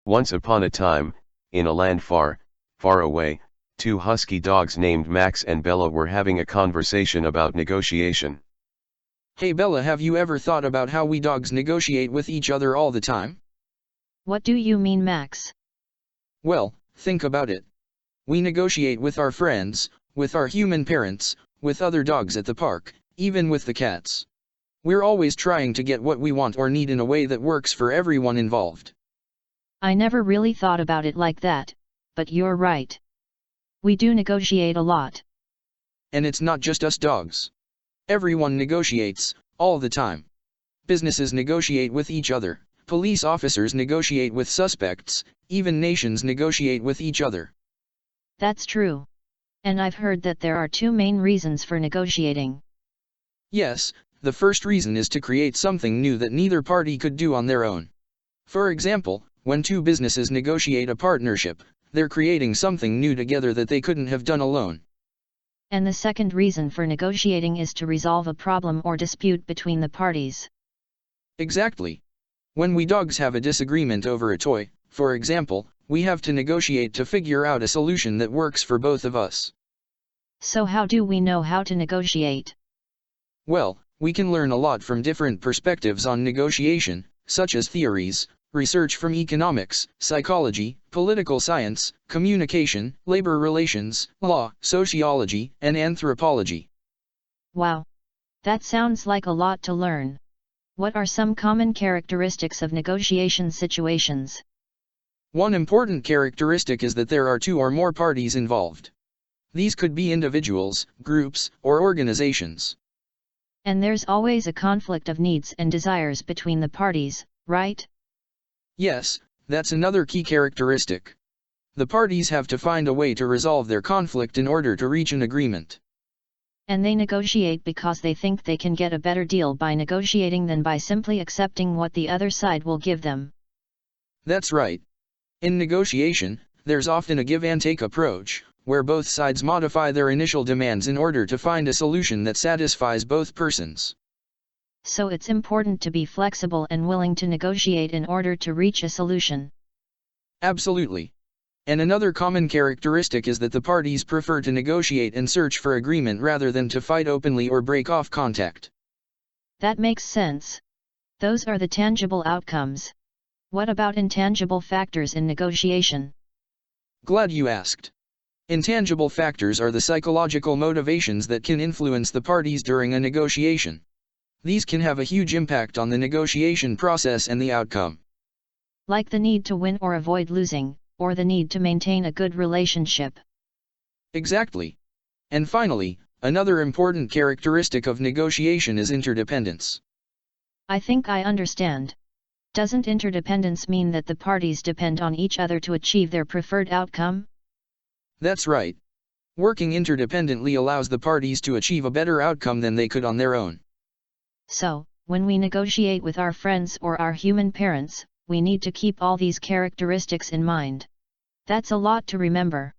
Once upon a time, in a land far, far away, two husky dogs named Max and Bella were having a conversation about negotiation. Hey Bella, have you ever thought about how we dogs negotiate with each other all the time? What do you mean, Max? Well, think about it. We negotiate with our friends, with our human parents, with other dogs at the park, even with the cats. We're always trying to get what we want or need in a way that works for everyone involved. I never really thought about it like that, but you're right. We do negotiate a lot. And it's not just us dogs. Everyone negotiates, all the time. Businesses negotiate with each other, police officers negotiate with suspects, even nations negotiate with each other. That's true. And I've heard that there are two main reasons for negotiating. Yes, the first reason is to create something new that neither party could do on their own. For example, when two businesses negotiate a partnership, they're creating something new together that they couldn't have done alone. And the second reason for negotiating is to resolve a problem or dispute between the parties. Exactly. When we dogs have a disagreement over a toy, for example, we have to negotiate to figure out a solution that works for both of us. So how do we know how to negotiate? Well, we can learn a lot from different perspectives on negotiation, such as theories, research from economics, psychology, political science, communication, labor relations, law, sociology, and anthropology. Wow. That sounds like a lot to learn. What are some common characteristics of negotiation situations? One important characteristic is that there are two or more parties involved. These could be individuals, groups, or organizations. And there's always a conflict of needs and desires between the parties, right? Yes, that's another key characteristic. The parties have to find a way to resolve their conflict in order to reach an agreement. And they negotiate because they think they can get a better deal by negotiating than by simply accepting what the other side will give them. That's right. In negotiation, there's often a give-and-take approach, where both sides modify their initial demands in order to find a solution that satisfies both persons. So it's important to be flexible and willing to negotiate in order to reach a solution. Absolutely. And another common characteristic is that the parties prefer to negotiate and search for agreement rather than to fight openly or break off contact. That makes sense. Those are the tangible outcomes. What about intangible factors in negotiation? Glad you asked. Intangible factors are the psychological motivations that can influence the parties during a negotiation. These can have a huge impact on the negotiation process and the outcome. Like the need to win or avoid losing, or the need to maintain a good relationship. Exactly. And finally, another important characteristic of negotiation is interdependence. I think I understand. Doesn't interdependence mean that the parties depend on each other to achieve their preferred outcome? That's right. Working interdependently allows the parties to achieve a better outcome than they could on their own. So, when we negotiate with our friends or our human parents, we need to keep all these characteristics in mind. That's a lot to remember.